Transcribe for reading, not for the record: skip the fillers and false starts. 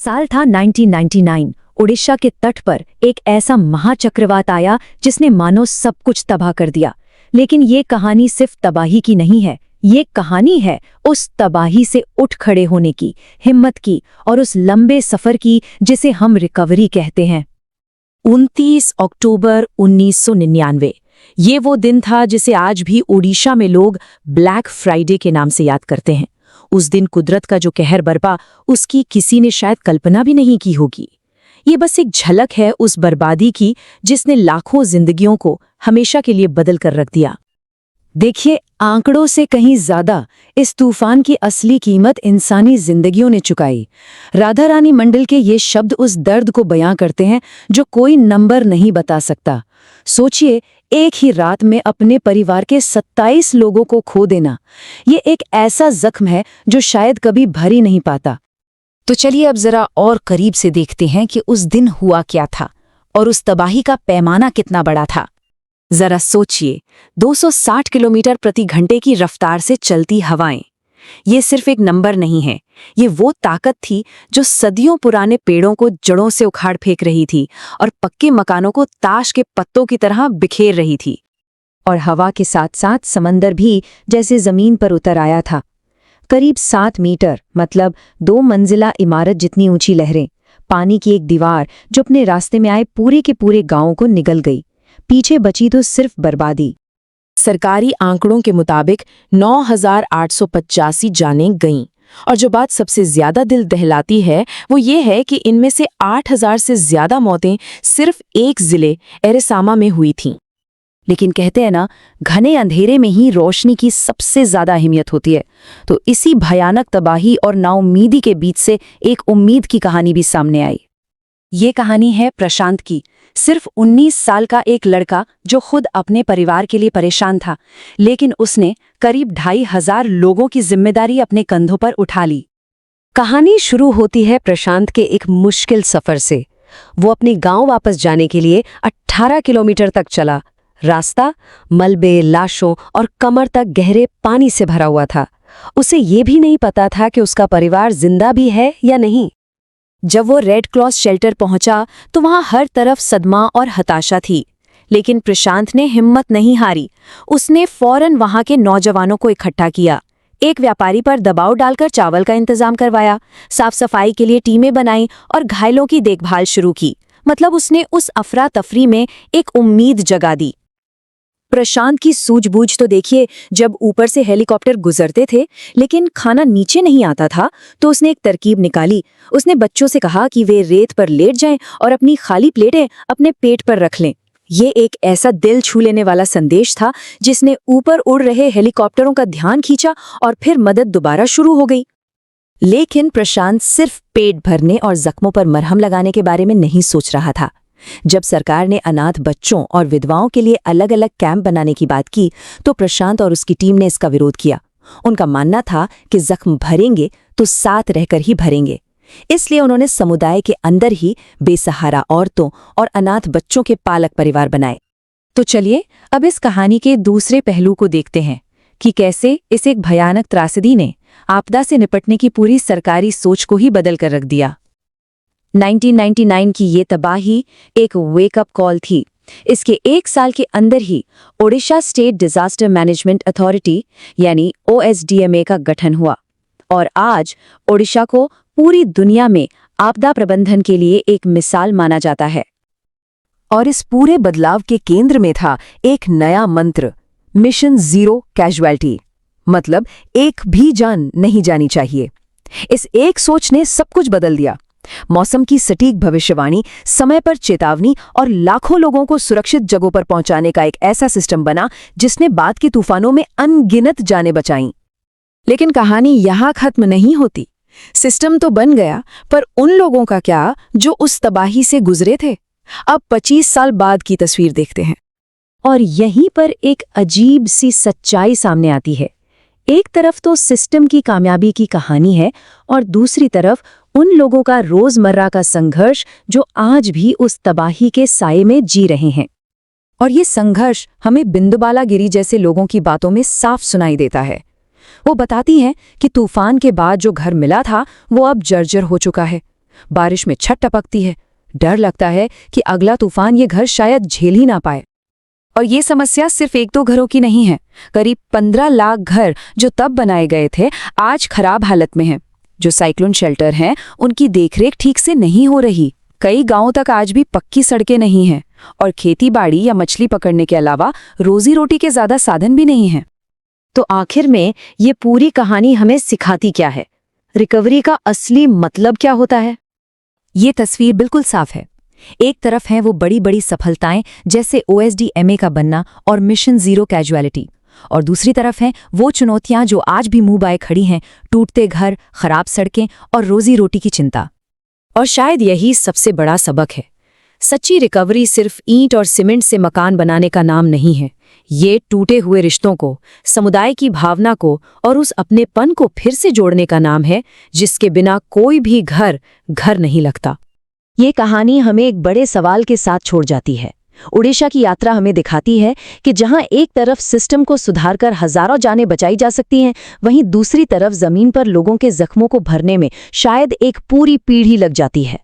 साल था 1999। ओडिशा के तट पर एक ऐसा महाचक्रवात आया जिसने मानो सब कुछ तबाह कर दिया। लेकिन ये कहानी सिर्फ तबाही की नहीं है, ये कहानी है उस तबाही से उठ खड़े होने की, हिम्मत की और उस लंबे सफर की जिसे हम रिकवरी कहते हैं। 29 अक्टूबर 1999 ये वो दिन था जिसे आज भी ओडिशा में लोग ब्लैक फ्राइडे के नाम से याद करते हैं। उस दिन कुदरत का जो कहर बरपा उसकी किसी ने शायद कल्पना भी नहीं की होगी। ये बस एक झलक है उस बर्बादी की जिसने लाखों जिंदगियों को हमेशा के लिए बदल कर रख दिया। देखिए, आंकड़ों से कहीं ज्यादा इस तूफान की असली कीमत इंसानी जिंदगियों ने चुकाई। राधा रानी मंडल के ये शब्द उस दर्द को बयां करते हैं जो कोई नंबर नहीं बता सकता। सोचिए, एक ही रात में अपने परिवार के 27 लोगों को खो देना, ये एक ऐसा जख्म है जो शायद कभी भर ही नहीं पाता। तो चलिए अब जरा और करीब से देखते हैं कि उस दिन हुआ क्या था और उस तबाही का पैमाना कितना बड़ा था। जरा सोचिए, 260 किलोमीटर प्रति घंटे की रफ्तार से चलती हवाएं। ये सिर्फ एक नंबर नहीं है, ये वो ताकत थी जो सदियों पुराने पेड़ों को जड़ों से उखाड़ फेंक रही थी और पक्के मकानों को ताश के पत्तों की तरह बिखेर रही थी। और हवा के साथ साथ समंदर भी जैसे जमीन पर उतर आया था। करीब 7 मीटर मतलब 2 मंजिला इमारत जितनी ऊंची लहरें, पानी की एक दीवार जो अपने रास्ते में आए पूरे के पूरे गांव को निगल गई। पीछे बची तो सिर्फ बर्बादी। सरकारी आंकड़ों के मुताबिक 9,885 जानें गईं। और जो बात सबसे ज्यादा दिल दहलाती है वो ये है कि इनमें से 8,000 से ज्यादा मौतें सिर्फ एक जिले एरेसामा में हुई थीं। लेकिन कहते हैं ना, घने अंधेरे में ही रोशनी की सबसे ज्यादा अहमियत होती है। तो इसी भयानक तबाही और नाउम्मीदी के बीच से एक उम्मीद की कहानी भी सामने आई। ये कहानी है प्रशांत की, सिर्फ 19 साल का एक लड़का जो खुद अपने परिवार के लिए परेशान था, लेकिन उसने करीब 2,500 लोगों की जिम्मेदारी अपने कंधों पर उठा ली। कहानी शुरू होती है प्रशांत के एक मुश्किल सफर से। वो अपने गांव वापस जाने के लिए 18 किलोमीटर तक चला। रास्ता मलबे, लाशों और कमर तक गहरे पानी से भरा हुआ था। उसे ये भी नहीं पता था कि उसका परिवार जिंदा भी है या नहीं। जब वो रेड क्रॉस शेल्टर पहुंचा तो वहां हर तरफ सदमा और हताशा थी, लेकिन प्रशांत ने हिम्मत नहीं हारी। उसने फौरन वहां के नौजवानों को इकट्ठा किया, एक व्यापारी पर दबाव डालकर चावल का इंतजाम करवाया, साफ सफाई के लिए टीमें बनाई और घायलों की देखभाल शुरू की। मतलब उसने उस अफरा तफरी में एक उम्मीद जगा दी। प्रशांत की सूझबूझ तो देखिए, जब ऊपर से हेलीकॉप्टर गुजरते थे लेकिन खाना नीचे नहीं आता था तो उसने एक तरकीब निकाली। उसने बच्चों से कहा कि वे रेत पर लेट जाएं और अपनी खाली प्लेटें अपने पेट पर रख लें। ये एक ऐसा दिल छू लेने वाला संदेश था जिसने ऊपर उड़ रहे हेलीकॉप्टरों का ध्यान खींचा और फिर मदद दोबारा शुरू हो गई। लेकिन प्रशांत सिर्फ पेट भरने और जख्मों पर मरहम लगाने के बारे में नहीं सोच रहा था। जब सरकार ने अनाथ बच्चों और विधवाओं के लिए अलग अलग कैंप बनाने की बात की तो प्रशांत और उसकी टीम ने इसका विरोध किया। उनका मानना था कि जख्म भरेंगे तो साथ रहकर ही भरेंगे। इसलिए उन्होंने समुदाय के अंदर ही बेसहारा औरतों और अनाथ बच्चों के पालक परिवार बनाए। तो चलिए अब इस कहानी के दूसरे पहलू को देखते हैं कि कैसे इस एक भयानक त्रासदी ने आपदा से निपटने की पूरी सरकारी सोच को ही बदल कर रख दिया। 1999 की ये तबाही एक वेकअप कॉल थी। इसके 1 साल के अंदर ही Odisha state disaster management authority यानी OSDMA का गठन हुआ और आज ओडिशा को पूरी दुनिया में आपदा प्रबंधन के लिए एक मिसाल माना जाता है। और इस पूरे बदलाव के केंद्र में था एक नया मंत्र, मिशन जीरो कैजुअलिटी, मतलब एक भी जान नहीं जानी चाहिए। इस एक सोच ने सब कुछ बदल दिया। मौसम की सटीक भविष्यवाणी, समय पर चेतावनी और लाखों लोगों को सुरक्षित जगहों पर पहुंचाने का एक ऐसा सिस्टम बना जिसने बाद के तूफानों में अनगिनत जानें बचाईं। लेकिन कहानी यहां खत्म नहीं होती। सिस्टम तो बन गया, पर उन लोगों का क्या जो उस तबाही से गुजरे थे? अब 25 साल बाद की तस्वीर देखते हैं। और यहीं पर एक अजीब सी सच्चाई सामने आती है। एक तरफ तो सिस्टम की कामयाबी की कहानी है और दूसरी तरफ उन लोगों का रोजमर्रा का संघर्ष जो आज भी उस तबाही के साये में जी रहे हैं। और ये संघर्ष हमें बिंदुबाला गिरी जैसे लोगों की बातों में साफ सुनाई देता है। वो बताती हैं कि तूफान के बाद जो घर मिला था वो अब जर्जर हो चुका है। बारिश में छत टपकती है। डर लगता है कि अगला तूफान ये घर शायद झेल ही ना पाए। और ये समस्या सिर्फ 1-2 घरों की नहीं है। करीब 15 लाख घर जो तब बनाए गए थे आज खराब हालत में हैं। जो साइक्लोन शेल्टर हैं उनकी देखरेख ठीक से नहीं हो रही। कई गांवों तक आज भी पक्की सड़कें नहीं हैं और खेती-बाड़ी या मछली पकड़ने के अलावा रोजी रोटी के ज्यादा साधन भी नहीं हैं। तो आखिर में ये पूरी कहानी हमें सिखाती क्या है? रिकवरी का असली मतलब क्या होता है? ये तस्वीर बिल्कुल साफ है। एक तरफ हैं वो बड़ी बड़ी सफलताएं जैसे OSDMA का बनना और मिशन जीरो कैजुअलिटी, और दूसरी तरफ हैं वो चुनौतियां जो आज भी मुंह बाए खड़ी हैं, टूटते घर, खराब सड़कें और रोजी रोटी की चिंता। और शायद यही सबसे बड़ा सबक है। सच्ची रिकवरी सिर्फ ईंट और सीमेंट से मकान बनाने का नाम नहीं है। ये टूटे हुए रिश्तों को, समुदाय की भावना को और उस अपनेपन को फिर से जोड़ने का नाम है जिसके बिना कोई भी घर नहीं लगता। ये कहानी हमें एक बड़े सवाल के साथ छोड़ जाती है। ओडिशा की यात्रा हमें दिखाती है कि जहां एक तरफ सिस्टम को सुधारकर हजारों जानें बचाई जा सकती हैं, वहीं दूसरी तरफ जमीन पर लोगों के जख्मों को भरने में शायद एक पूरी पीढ़ी लग जाती है।